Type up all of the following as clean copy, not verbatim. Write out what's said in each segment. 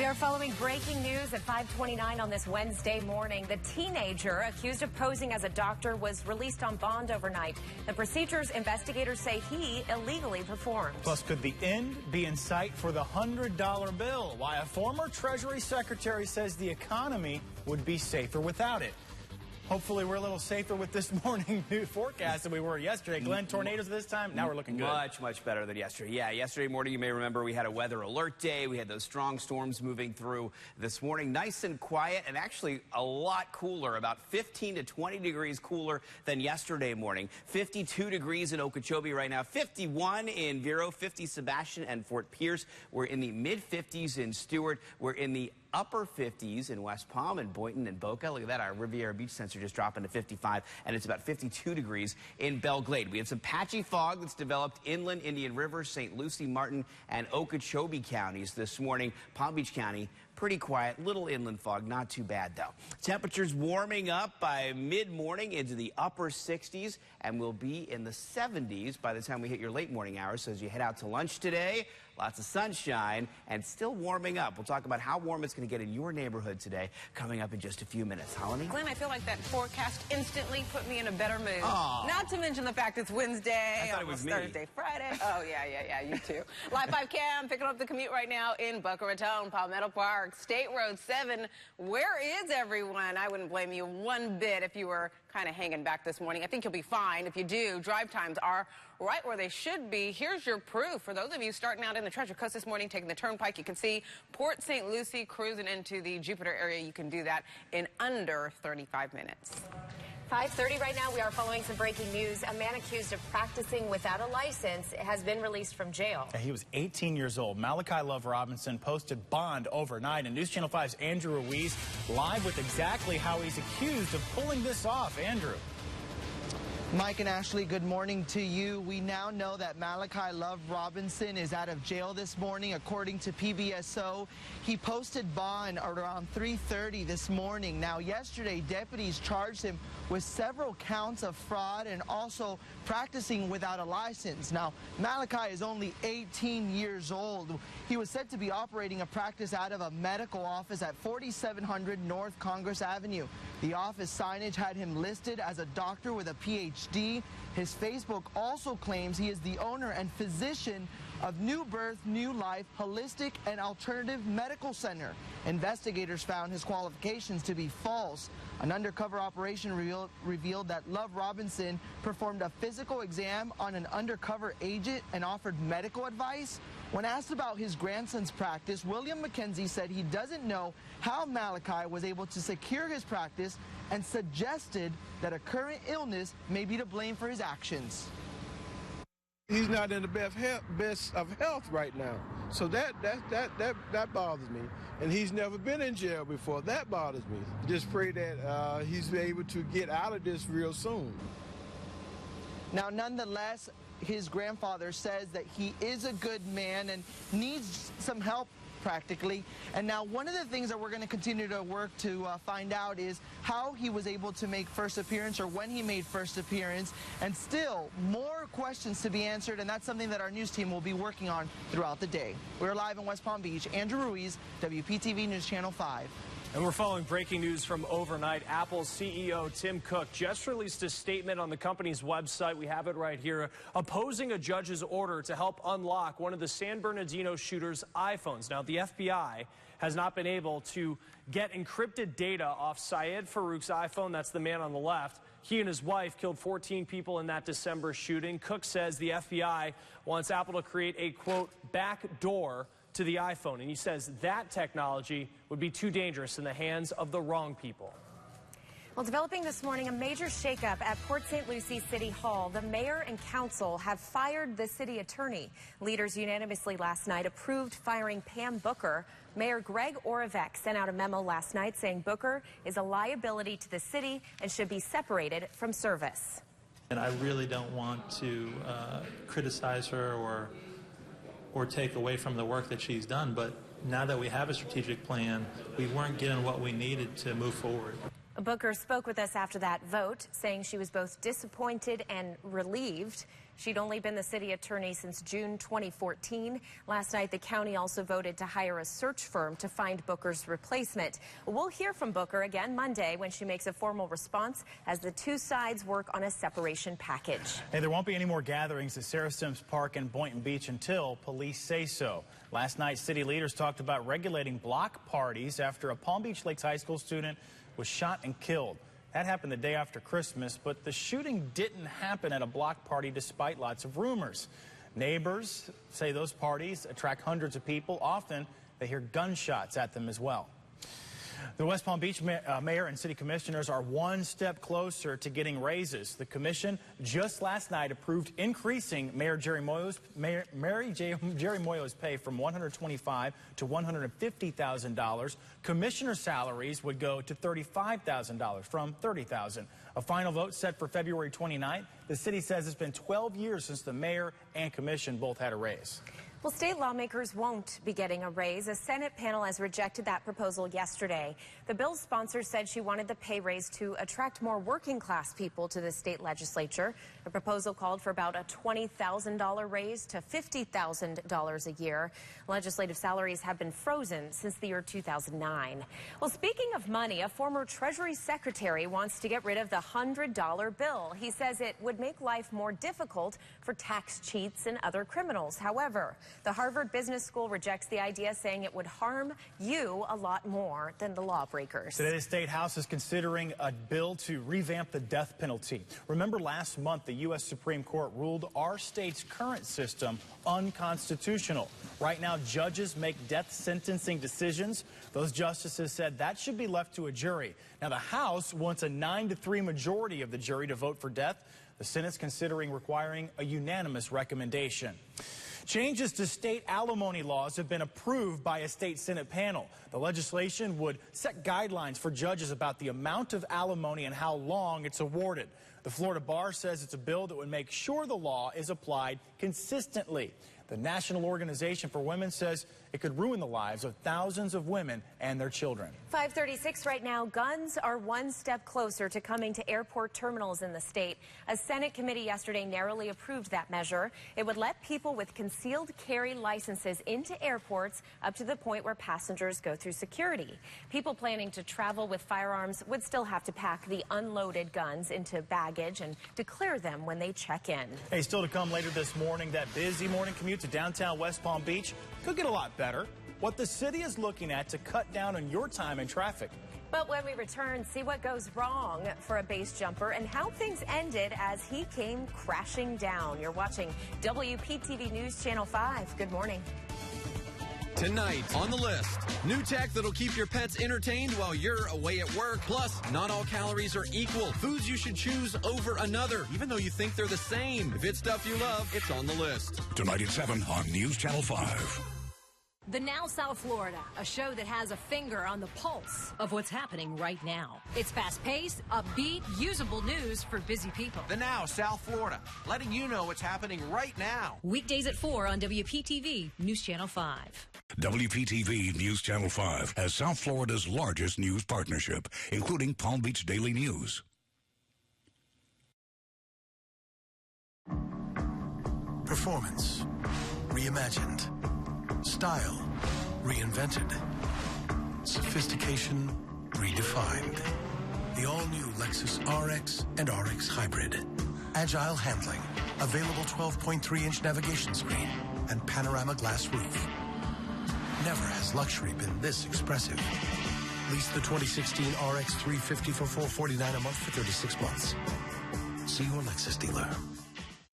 We are following breaking news at 5:29 on this Wednesday morning. The teenager accused of posing as a doctor was released on bond overnight. The procedures investigators say he illegally performed. Plus, could the end be in sight for the $100 bill? Why a former Treasury Secretary says the economy would be safer without it. Hopefully we're a little safer with this morning new forecast than we were yesterday. Glenn, tornadoes this time? Now we're looking good. Much better than yesterday. Yeah, yesterday morning, you may remember, we had a weather alert day. We had those strong storms moving through this morning. Nice and quiet and actually a lot cooler, about 15 to 20 degrees cooler than yesterday morning. 52 degrees in Okeechobee right now, 51 in Vero, 50 Sebastian and Fort Pierce. We're in the mid-50s in Stewart. We're in the upper 50s in West Palm and Boynton and Boca. Look at that, our Riviera Beach sensor just dropping to 55, and it's about 52 degrees in Belle Glade. We had some patchy fog that's developed inland Indian River, St. Lucie, Martin, and Okeechobee counties this morning. Palm Beach County, pretty quiet, little inland fog, not too bad though. Temperatures warming up by mid-morning into the upper 60s, and we'll be in the 70s by the time we hit your late morning hours. So as you head out to lunch today, lots of sunshine and still warming up. We'll talk about how warm it's going to get in your neighborhood today coming up in just a few minutes. Holly? Glenn, I feel like that forecast instantly put me in a better mood. Aww. Not to mention the fact it's Wednesday, I thought it was me. Thursday, Friday. Oh, yeah, you too. Live 5 Cam picking up the commute right now in Boca Raton, Palmetto Park, State Road 7. Where is everyone? I wouldn't blame you one bit if you were kind of hanging back this morning. I think you'll be fine. If you do, drive times are right where they should be. Here's your proof. For those of you starting out in the Treasure Coast this morning, taking the Turnpike, you can see Port St. Lucie cruising into the Jupiter area. You can do that in under 35 minutes. 5:30 right now. We are following some breaking news. A man accused of practicing without a license has been released from jail. He was 18 years old. Malachi Love Robinson posted bond overnight, and News Channel 5's Andrew Ruiz live with exactly how he's accused of pulling this off. Andrew. Mike and Ashley, good morning to you. We now know that Malachi Love Robinson is out of jail this morning. According to PBSO, he posted bond around 3:30 this morning. Now, yesterday, deputies charged him with several counts of fraud and also practicing without a license. Now, Malachi is only 18 years old. He was said to be operating a practice out of a medical office at 4700 North Congress Avenue. The office signage had him listed as a doctor with a PhD. His Facebook also claims he is the owner and physician of New Birth, New Life, Holistic and Alternative Medical Center. Investigators found his qualifications to be false. An undercover operation revealed that Love Robinson performed a physical exam on an undercover agent and offered medical advice. When asked about his grandson's practice, William McKenzie said he doesn't know how Malachi was able to secure his practice and suggested that a current illness may be to blame for his actions. He's not in the best of health right now, so that bothers me. And he's never been in jail before. That bothers me. Just pray that he's able to get out of this real soon. Now, nonetheless, his grandfather says that he is a good man and needs some help practically. And now one of the things that we're going to continue to work to find out is how he was able to make first appearance or when he made first appearance. And still more questions to be answered, and that's something that our news team will be working on throughout the day. We're live in West Palm Beach. Andrew Ruiz, WPTV News Channel 5. And we're following breaking news from overnight. Apple's CEO Tim Cook just released a statement on the company's website. We have it right here, opposing a judge's order to help unlock one of the San Bernardino shooter's iPhones. Now, the FBI has not been able to get encrypted data off Syed Farouk's iPhone. That's the man on the left. He and his wife killed 14 people in that December shooting. Cook says the FBI wants Apple to create a, quote, back door to the iPhone, and he says that technology would be too dangerous in the hands of the wrong people. Well, developing this morning, a major shakeup at Port St. Lucie City Hall. The mayor and council have fired the city attorney. Leaders unanimously last night approved firing Pam Booker. Mayor Greg Oravec sent out a memo last night saying Booker is a liability to the city and should be separated from service. And I really don't want to criticize her or take away from the work that she's done, but now that we have a strategic plan, we weren't getting what we needed to move forward. Booker spoke with us after that vote, saying she was both disappointed and relieved. She'd only been the city attorney since June 2014. Last night, the county also voted to hire a search firm to find Booker's replacement. We'll hear from Booker again Monday when she makes a formal response as the two sides work on a separation package. Hey, there won't be any more gatherings at Sarah Sims Park in Boynton Beach until police say so. Last night, city leaders talked about regulating block parties after a Palm Beach Lakes High School student was shot and killed. That happened the day after Christmas, but the shooting didn't happen at a block party despite lots of rumors. Neighbors say those parties attract hundreds of people. Often they hear gunshots at them as well. The West Palm Beach mayor and city commissioners are one step closer to getting raises. The commission just last night approved increasing Mayor Jerry Moyo's pay from $125,000 to $150,000. Commissioner salaries would go to $35,000 from $30,000. A final vote set for February 29th. The city says it's been 12 years since the mayor and commission both had a raise. Well, state lawmakers won't be getting a raise. A Senate panel has rejected that proposal yesterday. The bill's sponsor said she wanted the pay raise to attract more working-class people to the state legislature. The proposal called for about a $20,000 raise to $50,000 a year. Legislative salaries have been frozen since the year 2009. Well, speaking of money, a former Treasury Secretary wants to get rid of the $100 bill. He says it would make life more difficult for tax cheats and other criminals. However, the Harvard Business School rejects the idea, saying it would harm you a lot more than the lawbreakers. Today, the State House is considering a bill to revamp the death penalty. Remember last month, the U.S. Supreme Court ruled our state's current system unconstitutional. Right now, judges make death sentencing decisions. Those justices said that should be left to a jury. Now, the House wants a 9-3 majority of the jury to vote for death. The Senate's considering requiring a unanimous recommendation. Changes to state alimony laws have been approved by a state Senate panel. The legislation would set guidelines for judges about the amount of alimony and how long it's awarded. The Florida Bar says it's a bill that would make sure the law is applied consistently. The National Organization for Women says it could ruin the lives of thousands of women and their children. 5:36 right now. Guns are one step closer to coming to airport terminals in the state. A Senate committee yesterday narrowly approved that measure. It would let people with concealed carry licenses into airports up to the point where passengers go through security. People planning to travel with firearms would still have to pack the unloaded guns into baggage and declare them when they check in. Hey, still to come later this morning, that busy morning commute to downtown West Palm Beach could get a lot better. What the city is looking at to cut down on your time in traffic. But when we return, see what goes wrong for a base jumper and how things ended as he came crashing down. You're watching WPTV News Channel 5. Good morning. Tonight on the list, new tech that'll keep your pets entertained while you're away at work. Plus, not all calories are equal. Foods you should choose over another, even though you think they're the same. If it's stuff you love, it's on the list. Tonight at 7 on News Channel 5. The Now South Florida, a show that has a finger on the pulse of what's happening right now. It's fast-paced, upbeat, usable news for busy people. The Now South Florida, letting you know what's happening right now. Weekdays at 4 on WPTV News Channel 5. WPTV News Channel 5 has South Florida's largest news partnership, including Palm Beach Daily News. Performance reimagined. Style reinvented. Sophistication redefined. The all-new Lexus RX and RX Hybrid. Agile handling. Available 12.3-inch navigation screen and panorama glass roof. Never has luxury been this expressive. Lease the 2016 RX 350 for $449 a month for 36 months. See your Lexus dealer.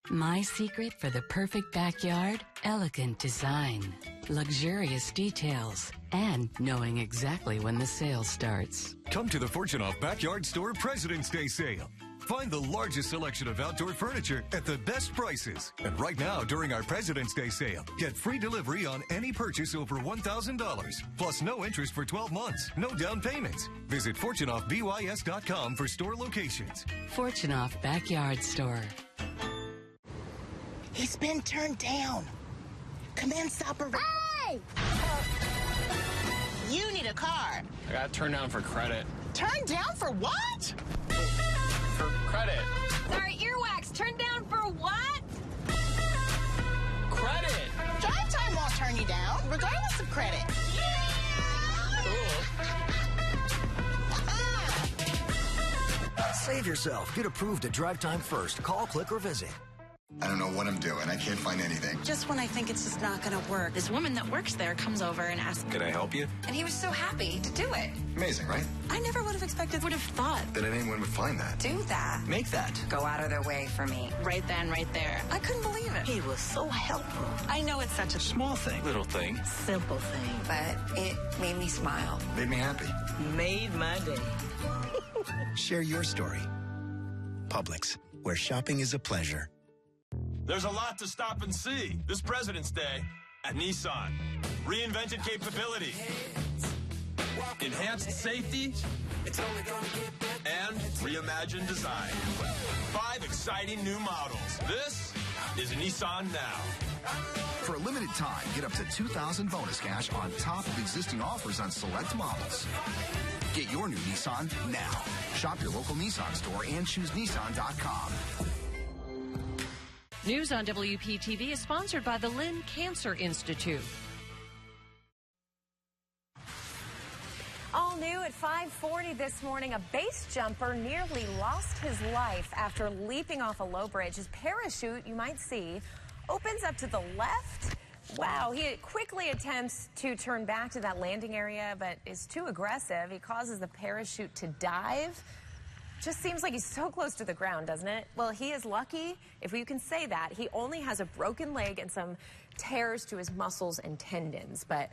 My secret for the perfect backyard? Elegant design, luxurious details, and knowing exactly when the sale starts. Come to the Fortune Off Backyard Store President's Day sale. Find the largest selection of outdoor furniture at the best prices. And right now, during our President's Day sale, get free delivery on any purchase over $1,000. Plus no interest for 12 months, no down payments. Visit FortuneOffBYS.com for store locations. Fortune Off Backyard Store. He's been turned down. Commence operation. Hey! You need a car. I got turned down for credit. Turn down for what? For credit. Sorry, earwax. Turn down for what? Credit. Drive time won't turn you down, regardless of credit. Save yourself. Get approved at Drive Time First. Call, click, or visit. I don't know what I'm doing. I can't find anything. Just when I think it's just not going to work, this woman that works there comes over and asks, Can I help you? and he was so happy to do it. Amazing, right? I never would have expected, would have thought. That anyone would find that. Do that. Make that. Go out of their way for me. Right then, right there. I couldn't believe it. He was so helpful. I know it's such a Small thing. Little thing. simple thing, but it made me smile. Made me happy. Made my day. Share your story. Publix, where shopping is a pleasure. There's a lot to stop and see this President's Day at Nissan. Reinvented capability, enhanced safety, and reimagined design. 5 exciting new models. This is Nissan Now. For a limited time, get up to $2,000 bonus cash on top of existing offers on select models. Get your new Nissan now. Shop your local Nissan store and choose Nissan.com. News on WPTV is sponsored by the Lynn Cancer Institute. All new at 5:40 this morning, a base jumper nearly lost his life after leaping off a low bridge. His parachute, you might see, opens up to the left. Wow, he quickly attempts to turn back to that landing area, but is too aggressive. He causes the parachute to dive. Just seems like he's so close to the ground, doesn't it? Well, he is lucky, if you can say that. He only has a broken leg and some tears to his muscles and tendons, but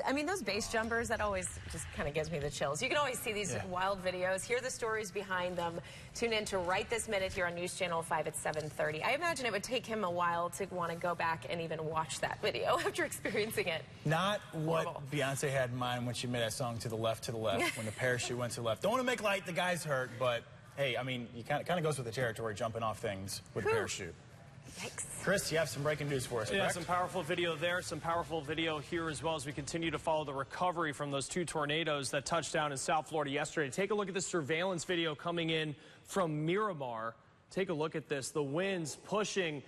I mean, those base jumpers, that always just kind of gives me the chills. You can always see these wild videos, hear the stories behind them. Tune in to Right This Minute here on News Channel 5 at 7:30. I imagine it would take him a while to want to go back and even watch that video after experiencing it. Not what Beyonce had in mind when she made that song To the Left, when the parachute went to the left. Don't want to make light, the guy's hurt, but hey, I mean, you kind of goes with the territory, jumping off things with a parachute. Yikes. Chris, you have some breaking news for us, correct? Yeah, some powerful video there, some powerful video here as well as we continue to follow the recovery from those 2 tornadoes that touched down in South Florida yesterday. Take a look at the surveillance video coming in from Miramar. Take a look at this. The winds pushing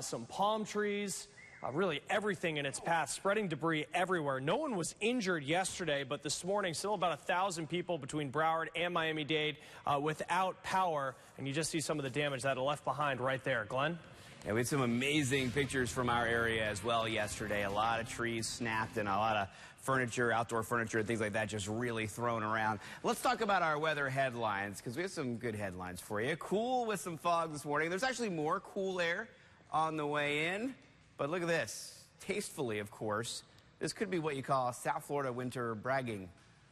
some palm trees, really everything in its path, spreading debris everywhere. No one was injured yesterday, but this morning, still about 1,000 people between Broward and Miami-Dade without power. And you just see some of the damage that are left behind right there. Glenn? Yeah, we had some amazing pictures from our area as well yesterday. A lot of trees snapped and a lot of furniture, outdoor furniture, and things like that just really thrown around. Let's talk about our weather headlines because we have some good headlines for you. Cool with some fog this morning. There's actually more cool air on the way in, but look at this. Tastefully, of course, this could be what you call South Florida winter bragging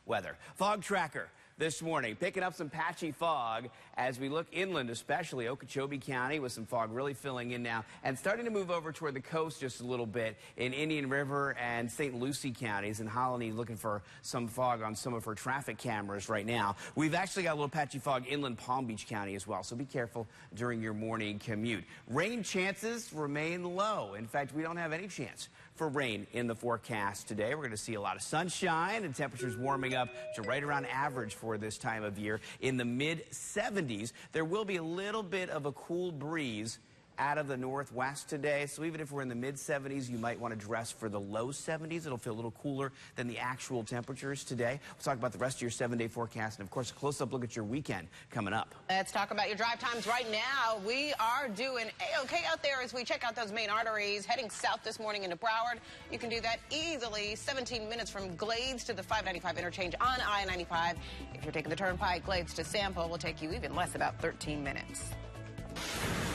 weather. Fog tracker. This morning, picking up some patchy fog as we look inland, especially Okeechobee County, with some fog really filling in now and starting to move over toward the coast just a little bit in Indian River and St. Lucie counties. And Holly looking for some fog on some of her traffic cameras right now. We've actually got a little patchy fog inland Palm Beach County as well, so be careful during your morning commute. Rain chances remain low. In fact, we don't have any chance for rain in the forecast today. We're going to see a lot of sunshine and temperatures warming up to right around average for this time of year in the mid-70s. There will be a little bit of a cool breeze out of the northwest today, so even if we're in the mid-70s, you might want to dress for the low 70s. It'll feel a little cooler than the actual temperatures today. We'll talk about the rest of your 7-day forecast and, of course, a close-up look at your weekend coming up. Let's talk about your drive times right now. We are doing A-OK out there as we check out those main arteries heading south this morning into Broward. You can do that easily, 17 minutes from Glades to the 595 interchange on I-95. If you're taking the turnpike, Glades to Sample will take you even less, about 13 minutes.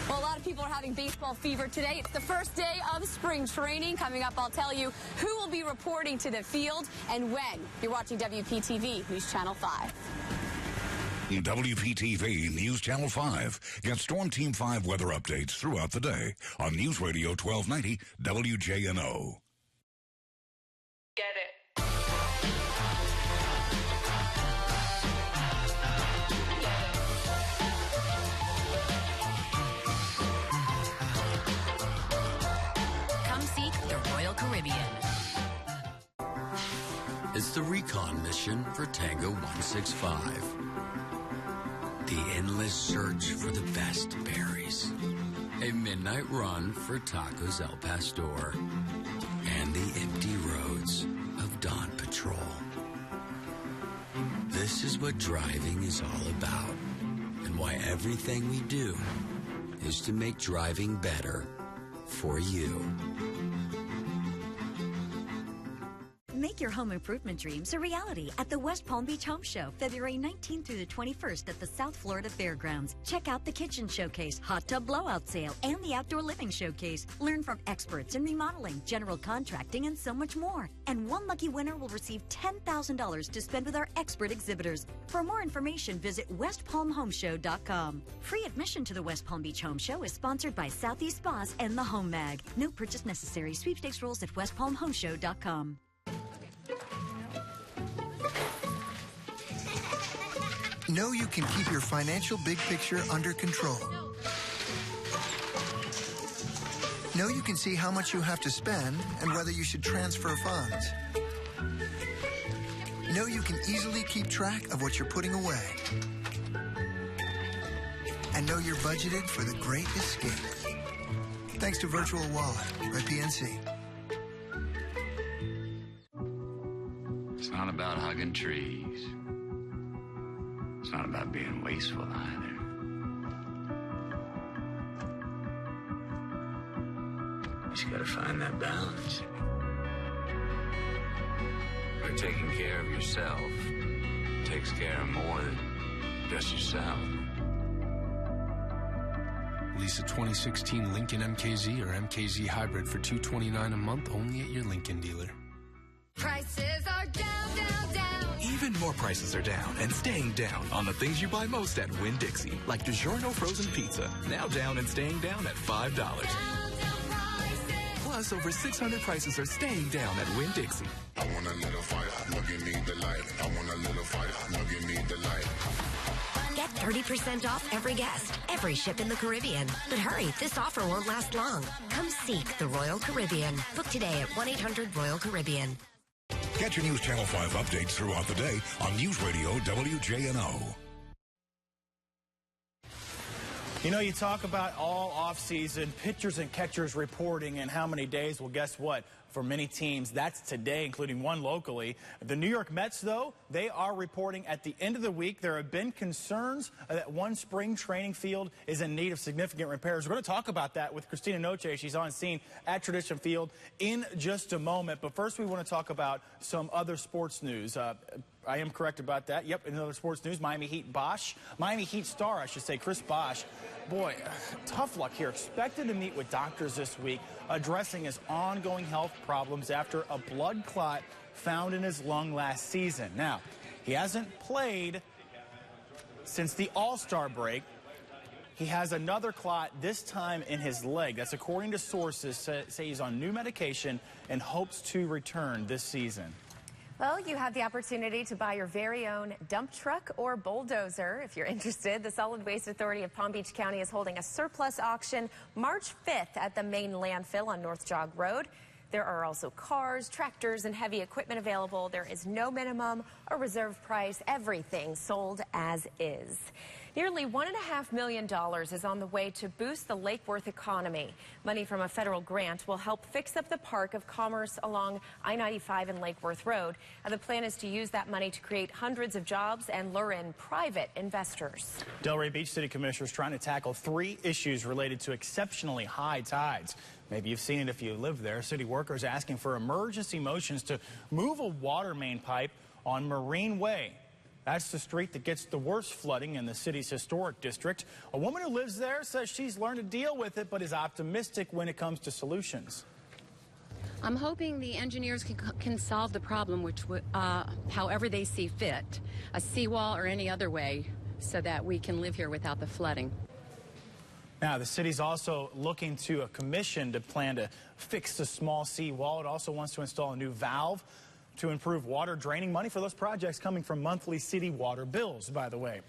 Well, a lot of people are having baseball fever today. It's the first day of spring training. Coming up, I'll tell you who will be reporting to the field and when. You're watching WPTV News Channel 5. WPTV News Channel 5. Get Storm Team 5 weather updates throughout the day on News Radio 1290 WJNO. Get it. Come seek the Royal Caribbean. It's the recon mission for Tango 165. The endless search for the best berries. A midnight run for Tacos El Pastor. And the empty roads of Dawn Patrol. This is what driving is all about, and why everything we do is to make driving better for you. Make your home improvement dreams a reality at the West Palm Beach Home Show, February 19th through the 21st at the South Florida Fairgrounds. Check out the kitchen showcase, hot tub blowout sale, and the outdoor living showcase. Learn from experts in remodeling, general contracting, and so much more. And one lucky winner will receive $10,000 to spend with our expert exhibitors. For more information, visit westpalmhomeshow.com. Free admission to the West Palm Beach Home Show is sponsored by Southeast Spas and the Home Mag. No purchase necessary. Sweepstakes rules at westpalmhomeshow.com. Know you can keep your financial big picture under control. Know you can see how much you have to spend and whether you should transfer funds. Know you can easily keep track of what you're putting away. And know you're budgeted for the great escape. Thanks to Virtual Wallet by PNC. It's not about hugging trees. It's not about being wasteful either. You just gotta find that balance. Where taking care of yourself takes care of more than just yourself. Lease a 2016 Lincoln MKZ or MKZ Hybrid for $229 a month only at your Lincoln dealer. Prices are down, down, down. Even more prices are down and staying down on the things you buy most at Winn-Dixie, like DiGiorno frozen pizza, now down and staying down at $5. Plus, over 600 prices are staying down at Winn-Dixie. I want a little fire, now give me the light. I want a little fire, now give me the light. Get 30% off every guest, every ship in the Caribbean. But hurry, this offer won't last long. Come seek the Royal Caribbean. Book today at 1-800-ROYAL-CARIBBEAN. Get your News Channel 5 updates throughout the day on News Radio WJNO. You know, you talk about all offseason pitchers and catchers reporting in how many days. Well, guess what? For many teams, that's today, including one locally. The New York Mets, though, they are reporting at the end of the week. There have been concerns that one spring training field is in need of significant repairs. We're going to talk about that with Christina Noche. She's on scene at Tradition Field in just a moment. But first, we want to talk about some other sports news. I am correct about that. Yep, in other sports news, Miami Heat star, I should say, Chris Bosh. Boy, tough luck here. Expected to meet with doctors this week, addressing his ongoing health problems after a blood clot found in his lung last season. Now, he hasn't played since the All-Star break. He has another clot, this time in his leg. That's according to sources, say he's on new medication and hopes to return this season. Well, you have the opportunity to buy your very own dump truck or bulldozer. If you're interested, the Solid Waste Authority of Palm Beach County is holding a surplus auction March 5th at the main landfill on North Jog Road. There are also cars, tractors, and heavy equipment available. There is no minimum or reserve price. Everything sold as is. Nearly $1.5 million is on the way to boost the Lake Worth economy. Money from a federal grant will help fix up the Park of Commerce along I-95 and Lake Worth Road. The plan is to use that money to create hundreds of jobs and lure in private investors. Delray Beach City Commissioners trying to tackle 3 issues related to exceptionally high tides. Maybe you've seen it if you live there. City workers asking for emergency motions to move a water main pipe on Marine Way. That's the street that gets the worst flooding in the city's historic district. A woman who lives there says she's learned to deal with it, but is optimistic when it comes to solutions. I'm hoping the engineers can solve the problem, which however they see fit, a seawall or any other way, so that we can live here without the flooding. Now, the city's also looking to a commission to plan to fix the small seawall. It also wants to install a new valve to improve water draining. Money for those projects coming from monthly city water bills, by the way.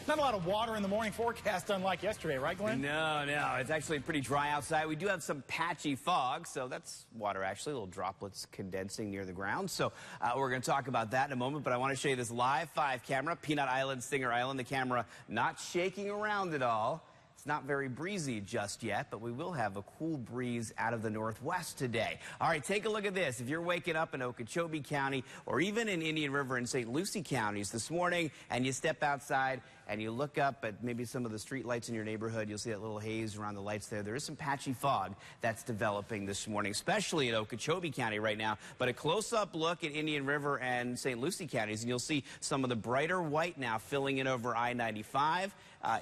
Not a lot of water in the morning forecast, unlike yesterday, right, Glenn? No, it's actually pretty dry outside. We do have some patchy fog, so that's water actually, little droplets condensing near the ground. So we're going to talk about that in a moment, but I want to show you this Live 5 camera, Peanut Island, Singer Island. The camera not shaking around at all. It's not very breezy just yet, but we will have a cool breeze out of the northwest today. All right, take a look at this. If you're waking up in Okeechobee County or even in Indian River and St. Lucie counties this morning and you step outside and you look up at maybe some of the street lights in your neighborhood, you'll see that little haze around the lights there. There is some patchy fog that's developing this morning, especially in Okeechobee County right now. But a close-up look at Indian River and St. Lucie counties, and you'll see some of the brighter white now filling in over I-95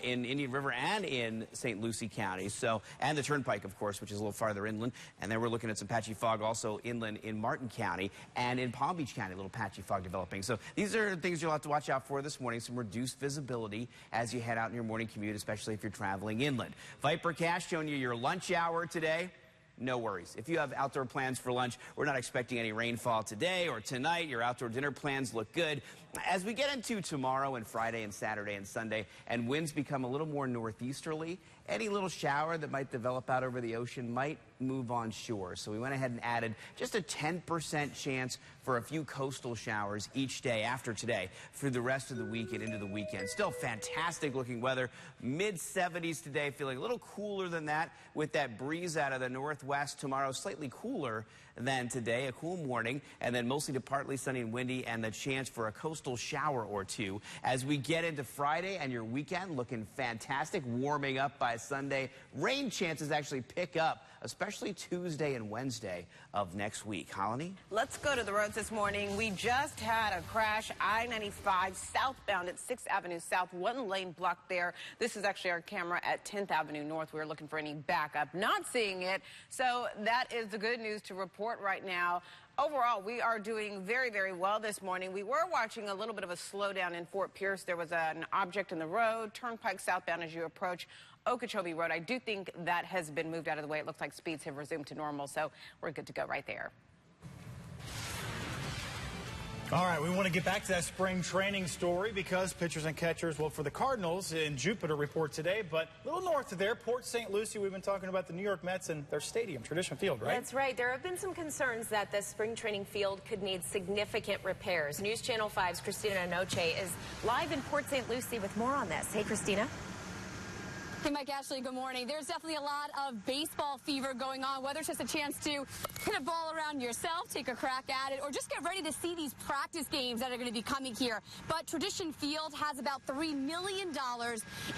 in Indian River and in St. Lucie County. So, and the Turnpike, of course, which is a little farther inland. And then we're looking at some patchy fog also inland in Martin County and in Palm Beach County, a little patchy fog developing. So these are things you'll have to watch out for this morning, some reduced visibility as you head out in your morning commute, especially if you're traveling inland. Viper Cash showing you your lunch hour today. No worries. If you have outdoor plans for lunch, we're not expecting any rainfall today or tonight. Your outdoor dinner plans look good. As we get into tomorrow and Friday and Saturday and Sunday, and winds become a little more northeasterly, any little shower that might develop out over the ocean might move on shore. So we went ahead and added just a 10% chance for a few coastal showers each day after today through the rest of the week and into the weekend. Still fantastic looking weather. Mid-70s today, feeling a little cooler than that with that breeze out of the northwest. Tomorrow slightly cooler than today, a cool morning, and then mostly to partly sunny and windy, and the chance for a coastal shower or two. As we get into Friday and your weekend, looking fantastic, warming up by Sunday. Rain chances actually pick up, especially Tuesday and Wednesday of next week. Holly? Let's go to the roads this morning. We just had a crash, I-95 southbound at 6th Avenue South, one lane blocked there. This is actually our camera at 10th Avenue North. We were looking for any backup, not seeing it. So that is the good news to report right now. Overall, we are doing very, very well this morning. We were watching a little bit of a slowdown in Fort Pierce. There was an object in the road, Turnpike southbound as you approach Okeechobee Road. I do think that has been moved out of the way. It looks like speeds have resumed to normal, so we're good to go right there. All right, we want to get back to that spring training story because pitchers and catchers, well, for the Cardinals in Jupiter report today, but a little north of there, Port St. Lucie, we've been talking about the New York Mets and their stadium, Tradition Field, right? That's right. There have been some concerns that the spring training field could need significant repairs. News Channel 5's Christina Noche is live in Port St. Lucie with more on this. Hey, Christina. Hey, Mike Ashley, good morning. There's definitely a lot of baseball fever going on, whether it's just a chance to hit a ball around yourself, take a crack at it, or just get ready to see these practice games that are going to be coming here. But Tradition Field has about $3 million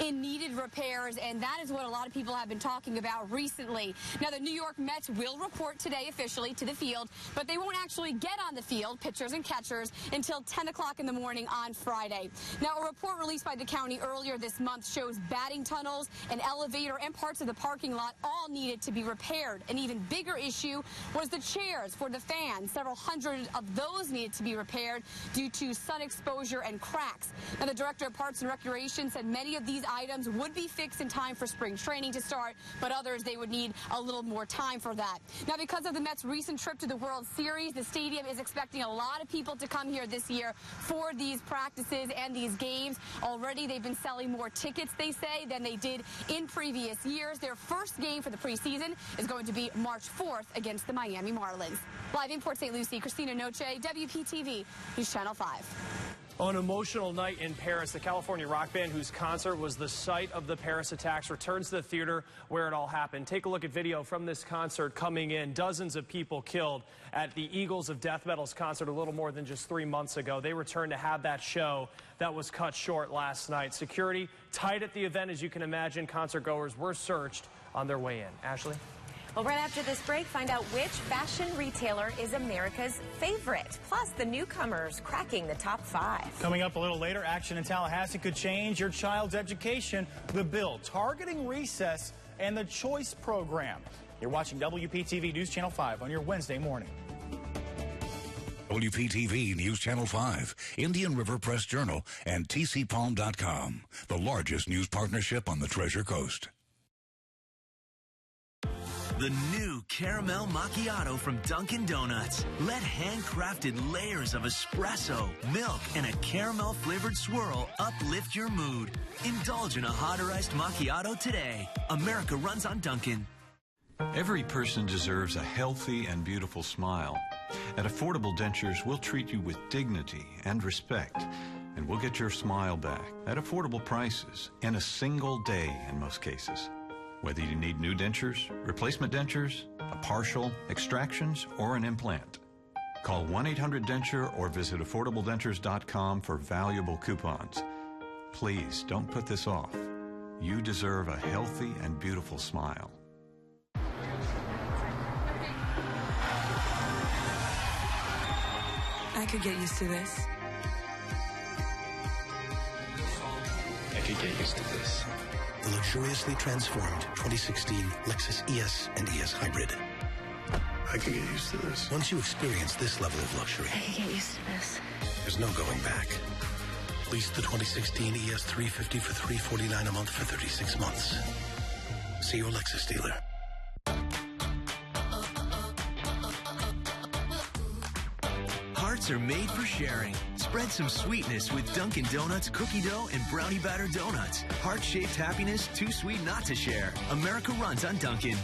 in needed repairs, and that is what a lot of people have been talking about recently. Now, the New York Mets will report today officially to the field, but they won't actually get on the field, pitchers and catchers, until 10 o'clock in the morning on Friday. Now, a report released by the county earlier this month shows batting tunnels, an elevator, and parts of the parking lot all needed to be repaired. An even bigger issue was the chairs for the fans. Several hundred of those needed to be repaired due to sun exposure and cracks. Now, the director of Parks and Recreation said many of these items would be fixed in time for spring training to start, but others, they would need a little more time for that. Now, because of the Mets' recent trip to the World Series, the stadium is expecting a lot of people to come here this year for these practices and these games. Already, they've been selling more tickets, they say, than they did in previous years. Their first game for the preseason is going to be March 4th against the Miami Marlins. Live in Port St. Lucie, Christina Noche, WPTV, News Channel 5. An emotional night in Paris. The California rock band, whose concert was the site of the Paris attacks, returns to the theater where it all happened. Take a look at video from this concert coming in. Dozens of people killed at the Eagles of Death Metal's concert a little more than just 3 months ago. They returned to have that show that was cut short last night. Security tight at the event, as you can imagine. Concert goers were searched on their way in. Ashley? Well, right after this break, find out which fashion retailer is America's favorite. Plus, the newcomers cracking the top 5. Coming up a little later, action in Tallahassee could change your child's education. The bill targeting recess and the choice program. You're watching WPTV News Channel 5 on your Wednesday morning. WPTV News Channel 5, Indian River Press Journal, and TCPalm.com, the largest news partnership on the Treasure Coast. The new Caramel Macchiato from Dunkin' Donuts. Let handcrafted layers of espresso, milk, and a caramel-flavored swirl uplift your mood. Indulge in a hotter iced macchiato today. America runs on Dunkin'. Every person deserves a healthy and beautiful smile. At Affordable Dentures, we'll treat you with dignity and respect, and we'll get your smile back at affordable prices in a single day in most cases. Whether you need new dentures, replacement dentures, a partial, extractions, or an implant. Call 1-800-DENTURE or visit affordabledentures.com for valuable coupons. Please don't put this off. You deserve a healthy and beautiful smile. I could get used to this. I could get used to this. The luxuriously transformed 2016 Lexus ES and ES Hybrid. I could get used to this. Once you experience this level of luxury, I could get used to this. There's no going back. Lease the 2016 ES 350 for $349 a month for 36 months. See your Lexus dealer. Hearts are made for sharing. Spread some sweetness with Dunkin' Donuts cookie dough and brownie batter donuts. Heart-shaped happiness, too sweet not to share. America runs on Dunkin'.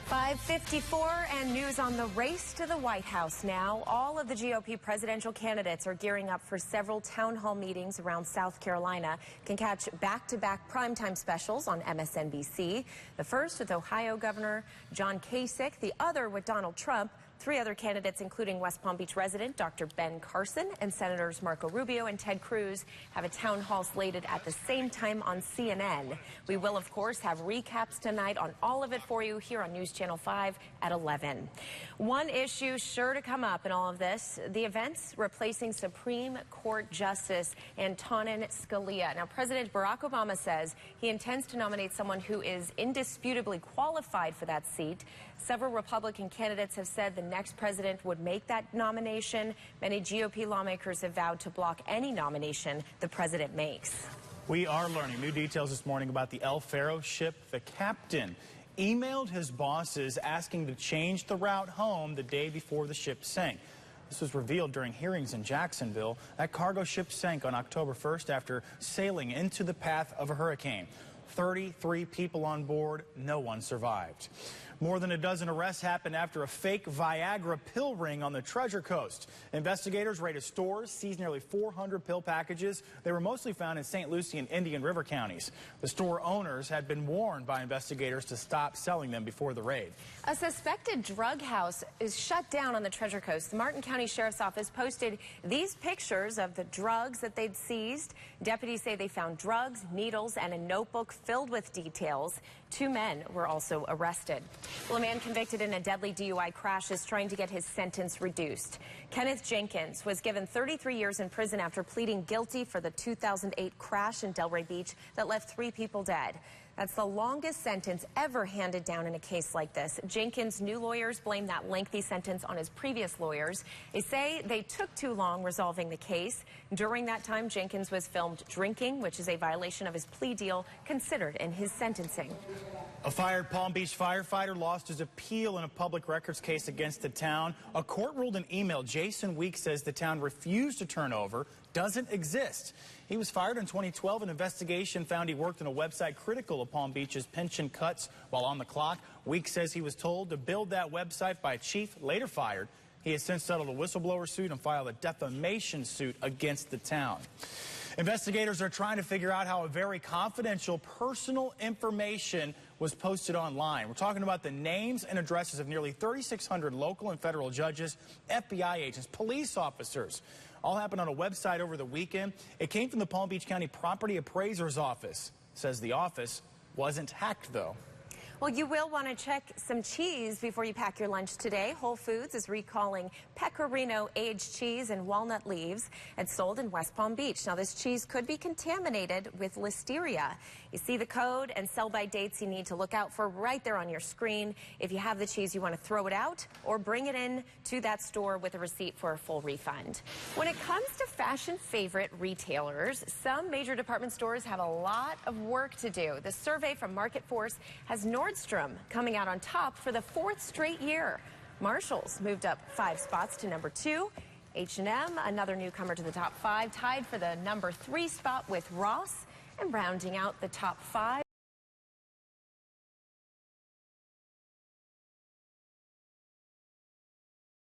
5:54 and news on the race to the White House now. All of the GOP presidential candidates are gearing up for several town hall meetings around South Carolina. Can catch back-to-back primetime specials on MSNBC. The first with Ohio Governor John Kasich, the other with Donald Trump. Three other candidates, including West Palm Beach resident Dr. Ben Carson and Senators Marco Rubio and Ted Cruz, have a town hall slated at the same time on CNN. We will, of course, have recaps tonight on all of it for you here on News Channel 5 at 11. One issue sure to come up in all of this, the events replacing Supreme Court Justice Antonin Scalia. Now, President Barack Obama says he intends to nominate someone who is indisputably qualified for that seat. Several Republican candidates have said the next president would make that nomination. Many GOP lawmakers have vowed to block any nomination the president makes. We are learning new details this morning about the El Faro ship. The captain emailed his bosses asking to change the route home the day before the ship sank. This was revealed during hearings in Jacksonville. That cargo ship sank on October 1st after sailing into the path of a hurricane. 33 people on board, no one survived. More than a dozen arrests happened after a fake Viagra pill ring on the Treasure Coast. Investigators raided stores, seized nearly 400 pill packages. They were mostly found in St. Lucie and Indian River counties. The store owners had been warned by investigators to stop selling them before the raid. A suspected drug house is shut down on the Treasure Coast. The Martin County Sheriff's Office posted these pictures of the drugs that they'd seized. Deputies say they found drugs, needles, and a notebook filled with details. 2 men were also arrested. Well, a man convicted in a deadly DUI crash is trying to get his sentence reduced. Kenneth Jenkins was given 33 years in prison after pleading guilty for the 2008 crash in Delray Beach that left 3 people dead. That's the longest sentence ever handed down in a case like this. Jenkins' new lawyers blame that lengthy sentence on his previous lawyers. They say they took too long resolving the case. During that time, Jenkins was filmed drinking, which is a violation of his plea deal considered in his sentencing. A fired Palm Beach firefighter lost his appeal in a public records case against the town. A court ruled an email Jason Weeks says the town refused to turn over doesn't exist. He was fired in 2012. An investigation found he worked on a website critical of Palm Beach's pension cuts while on the clock. Weeks says he was told to build that website by a chief, later fired. He has since settled a whistleblower suit and filed a defamation suit against the town. Investigators are trying to figure out how a very confidential personal information was posted online. We're talking about the names and addresses of nearly 3,600 local and federal judges, FBI agents, police officers. All happened on a website over the weekend. It came from the Palm Beach County Property Appraiser's Office. It says the office wasn't hacked, though. Well, you will want to check some cheese before you pack your lunch today. Whole Foods is recalling Pecorino aged cheese and walnut leaves. It's sold in West Palm Beach. Now, this cheese could be contaminated with listeria. You see the code and sell-by dates you need to look out for right there on your screen. If you have the cheese, you want to throw it out or bring it in to that store with a receipt for a full refund. When it comes to fashion favorite retailers, some major department stores have a lot of work to do. The survey from Market Force has Nordstrom coming out on top for the 4th straight year. Marshall's moved up 5 spots to number 2. H&M, another newcomer to the top 5, tied for the number 3 spot with Ross. And rounding out the top 5.